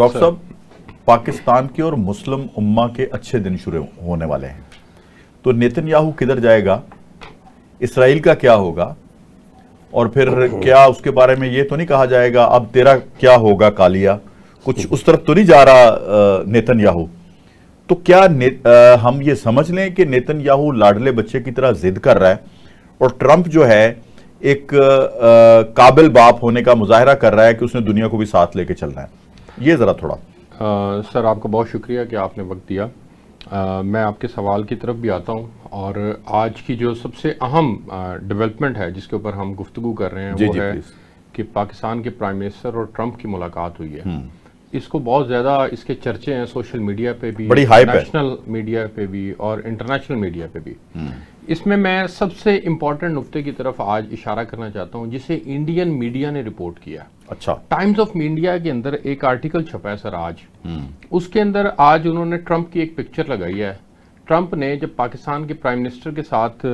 Doctor साहब, पाकिस्तान की और मुस्लिम उम्मा के अच्छे दिन शुरू होने वाले हैं, तो नेतन्याहू किधर जाएगा, इसराइल का क्या होगा, और फिर क्या उसके बारे में ये तो नहीं कहा जाएगा अब तेरा क्या होगा कालिया, कुछ उस तरफ तो नहीं जा रहा नेतन्याहू? तो क्या हम ये समझ लें कि नेतन्याहू लाडले बच्चे की तरह जिद कर रहा है और ट्रंप जो है एक काबिल बाप होने का मुजाहरा कर रहा है कि उसने दुनिया को भी साथ लेके चलना है? ये जरा थोड़ा सर, आपका बहुत शुक्रिया कि आपने वक्त दिया। मैं आपके सवाल की तरफ भी आता हूं, और आज की जो सबसे अहम डेवलपमेंट है जिसके ऊपर हम गुफ्तगू कर रहे हैं वो है कि पाकिस्तान के प्राइम मिनिस्टर और ट्रंप की मुलाकात हुई है। इसको बहुत ज़्यादा इसके चर्चे हैं सोशल मीडिया पे भी, नेशनल मीडिया पे भी और इंटरनेशनल मीडिया पे भी। इसमें मैं सबसे इम्पोर्टेंट नुक्ते की तरफ आज इशारा करना चाहता हूं जिसे इंडियन मीडिया ने रिपोर्ट किया। अच्छा, टाइम्स ऑफ इंडिया के अंदर एक आर्टिकल छपा है सर आज। उसके अंदर आज उन्होंने ट्रंप की एक पिक्चर लगाई है। ट्रंप ने जब पाकिस्तान के प्राइम मिनिस्टर के साथ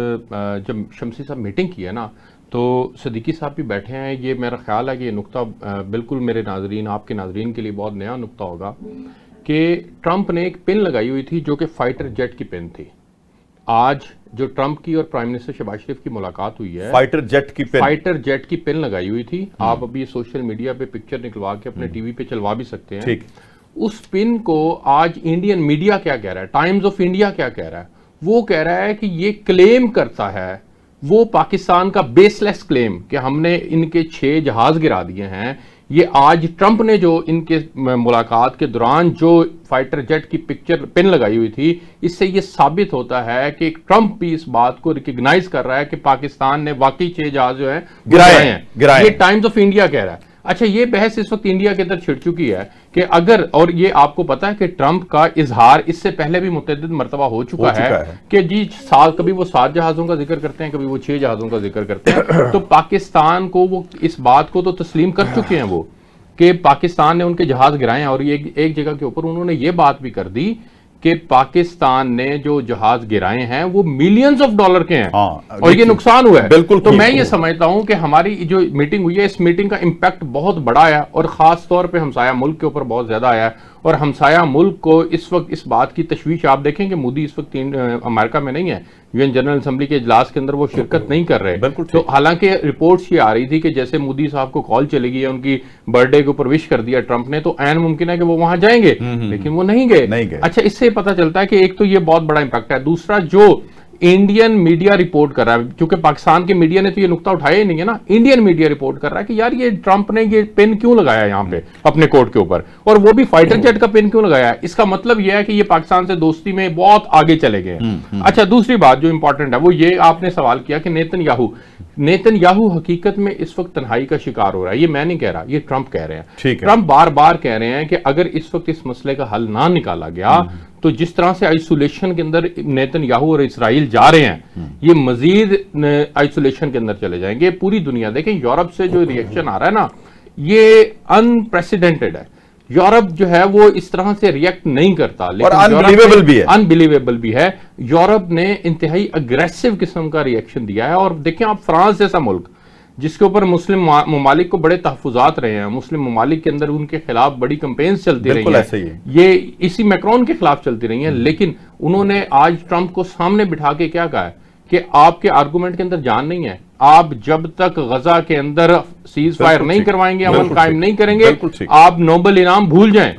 जब शमसी साहब मीटिंग की है ना, तो सदीकी साहब भी बैठे हैं। ये मेरा ख्याल है कि ये नुक्ता बिल्कुल मेरे नाजरीन, आपके नाजरीन के लिए बहुत नया नुक्ता होगा कि ट्रंप ने एक पिन लगाई हुई थी जो कि फाइटर जेट की पिन थी। आज जो ट्रंप की और प्राइम मिनिस्टर शहबाज शरीफ की मुलाकात हुई है, फाइटर जेट की पिन लगाई हुई थी। आप अभी सोशल मीडिया पे पिक्चर निकलवा के अपने टीवी पे चलवा भी सकते हैं। ठीक। उस पिन को आज इंडियन मीडिया क्या कह रहा है, टाइम्स ऑफ इंडिया क्या कह रहा है, वो कह रहा है कि ये क्लेम करता है, वो पाकिस्तान का बेसलेस क्लेम कि हमने इनके 6 जहाज गिरा दिए हैं। ये आज ट्रंप ने जो इनके मुलाकात के दौरान जो फाइटर जेट की पिक्चर पिन लगाई हुई थी, इससे ये साबित होता है कि ट्रंप भी इस बात को रिकग्नाइज कर रहा है कि पाकिस्तान ने वाकई 6 जहाज जो है गिराए हैं। ये टाइम्स ऑफ इंडिया कह रहा है। अच्छा, ये बहस इस वक्त इंडिया के अंदर छिड़ चुकी है कि अगर, और ये आपको पता है कि ट्रंप का इजहार इससे पहले भी मुतअद्दिद मर्तबा हो चुका है कि जी कभी वो 7 जहाजों का जिक्र करते हैं, कभी वो 6 जहाजों का जिक्र करते हैं। तो पाकिस्तान को वो इस बात को तो तस्लीम कर चुके हैं वो कि पाकिस्तान ने उनके जहाज गिराए हैं। और ये एक जगह के ऊपर उन्होंने ये बात भी कर दी कि पाकिस्तान ने जो जहाज गिराए हैं वो मिलियंस ऑफ डॉलर के हैं। और ये नुकसान हुआ है। बिल्कुल। तो मैं ये समझता हूं कि हमारी जो मीटिंग हुई है, इस मीटिंग का इंपैक्ट बहुत बड़ा है और खास तौर पे हमसाया मुल्क के ऊपर बहुत ज्यादा आया है। और हमसाया मुल्क को इस वक्त इस बात की तशवीश, आप देखें कि मोदी इस वक्त अमेरिका में नहीं है, यूएन जनरल असेंबली के इजलास के अंदर वो शिरकत नहीं कर रहे। तो हालांकि रिपोर्ट्स ये आ रही थी कि जैसे मोदी साहब को कॉल चली गई है, उनकी बर्थडे के ऊपर विश कर दिया ट्रंप ने, तो ऐन मुमकिन है कि वो वहां जाएंगे, लेकिन वो नहीं गए। अच्छा, इससे पता चलता है कि एक तो ये बहुत बड़ा इंपैक्ट है। दूसरा, जो इंडियन मीडिया रिपोर्ट कर रहा है, क्योंकि पाकिस्तान के मीडिया ने तो ये नुक्ता उठाया ही नहीं है ना, इंडियन मीडिया रिपोर्ट कर रहा है कि यार ये ट्रंप ने ये पिन क्यों लगाया यहाँ पे अपने कोट के ऊपर, और वो भी फाइटर जेट का पिन क्यों लगाया है। इसका मतलब ये है कि ये पाकिस्तान से दोस्ती में बहुत आगे चले गए हैं। अच्छा, दूसरी बात जो इंपॉर्टेंट है वो ये, आपने सवाल किया कि नेतन्याहू हकीकत में इस वक्त तन्हाई का शिकार हो रहा है। ये मैं नहीं कह रहा, ये ट्रंप कह रहे हैं। ट्रंप बार बार कह रहे हैं कि अगर इस वक्त इस मसले का हल ना निकाला गया तो जिस तरह से आइसोलेशन के अंदर नेतन्याहू और इसराइल जा रहे हैं, ये मजीद आइसोलेशन के अंदर चले जाएंगे। पूरी दुनिया देखें, यूरोप से जो रिएक्शन आ रहा है ना, ये अनप्रेसिडेंटेड है। यूरोप जो है वो इस तरह से रिएक्ट नहीं करता, लेकिन अनबिलीवेबल भी है। यूरोप ने इंतहाई अग्रेसिव किस्म का रिएक्शन दिया है। और देखें आप, फ्रांस जैसा मुल्क जिसके ऊपर मुस्लिम ममालिक को बड़े तहफुजात रहे हैं, मुस्लिम ममालिक के अंदर उनके खिलाफ बड़ी कंपेन्स चलती रही हैं, ये इसी मैक्रोन के खिलाफ चलती रही हैं, लेकिन उन्होंने आज ट्रंप को सामने बिठा के क्या कहा है कि आपके आर्गुमेंट के अंदर जान नहीं है, आप जब तक गजा के अंदर सीज फायर नहीं करवाएंगे, अमन कायम नहीं करेंगे, आप नोबेल इनाम भूल जाएं।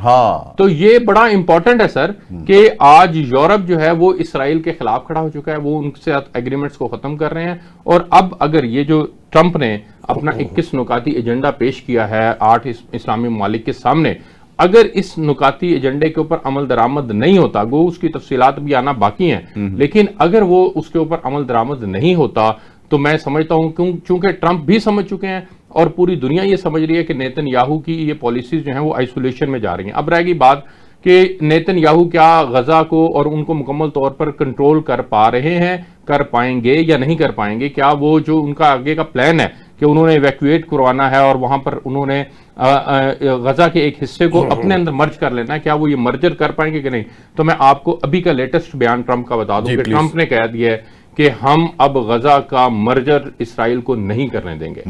तो ये बड़ा इंपॉर्टेंट है सर कि आज यूरोप जो है वो इसराइल के खिलाफ खड़ा हो चुका है, वो उनके साथ एग्रीमेंट्स को खत्म कर रहे हैं। और अब अगर ये जो ट्रंप ने अपना 21 नुकाती एजेंडा पेश किया है 8 इस्लामी ममालिक के सामने, अगर इस नुकाती एजेंडे के ऊपर अमल दरामद नहीं होता, वो उसकी तफसीलात भी आना बाकी हैं, लेकिन अगर वो उसके ऊपर अमल दरामद नहीं होता तो मैं समझता हूं चूंकि ट्रंप भी समझ चुके हैं और पूरी दुनिया ये समझ रही है कि नेतन्याहू की ये पॉलिसीज जो हैं वो आइसोलेशन में जा रही हैं। अब रहेगी बात कि नेतन्याहू क्या गजा को और उनको मुकम्मल तौर पर कंट्रोल कर पा रहे हैं, कर पाएंगे या नहीं कर पाएंगे। क्या वो जो उनका आगे का प्लान है कि उन्होंने इवैक्यूएट करवाना है और वहां पर उन्होंने गजा के एक हिस्से को अपने अंदर मर्ज कर लेना है, क्या वो ये मर्जर कर पाएंगे कि नहीं। तो मैं आपको अभी का लेटेस्ट बयान ट्रंप का बता दूं कि ट्रंप ने कह दिया है कि हम अब गजा का मर्जर इसराइल को नहीं करने देंगे।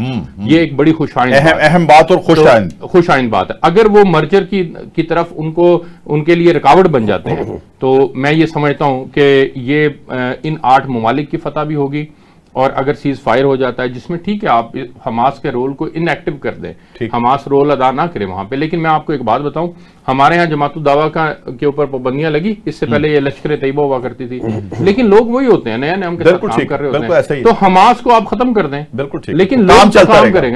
ये एक बड़ी अहम बात और खुशआइंद बात है। अगर वो मर्जर की तरफ उनके लिए रुकावट बन जाते हैं तो मैं ये समझता हूं कि ये इन 8 ममालिक की फतह भी होगी। और अगर सीज फायर हो जाता है, जिसमें ठीक है आप हमास के रोल को इनएक्टिव कर दें, हमास रोल अदा ना करे वहां पे, लेकिन मैं आपको एक बात बताऊं, हमारे यहाँ जमातुल दावा के ऊपर पाबंदियां लगी, इससे पहले ये लश्कर तैयबा हुआ करती थी, लेकिन लोग वही होते हैं, नया नाम के साथ काम कर रहे होते हैं। तो हमास को आप खत्म कर दें, बिल्कुल ठीक, लेकिन लोग काम करेंगे।